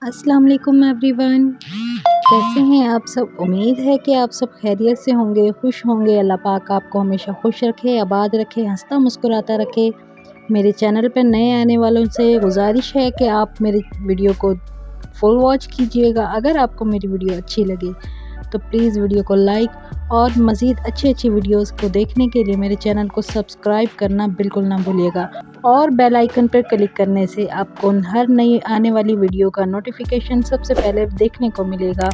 अस्सलाम वालेकुम एवरीवन। कैसे हैं आप सब? उम्मीद है कि आप सब खैरियत से होंगे, खुश होंगे। अल्लाह पाक आपको हमेशा खुश रखे, आबाद रखे, हंसता मुस्कुराता रखे। मेरे चैनल पर नए आने वालों से गुजारिश है कि आप मेरी वीडियो को फुल वॉच कीजिएगा। अगर आपको मेरी वीडियो अच्छी लगे तो प्लीज़ वीडियो को लाइक और मज़ीद अच्छी वीडियोस को देखने के लिए मेरे चैनल को सब्सक्राइब करना बिल्कुल ना भूलिएगा और बेल आइकन पर क्लिक करने से आपको हर नई आने वाली वीडियो का नोटिफिकेशन सबसे पहले देखने को मिलेगा।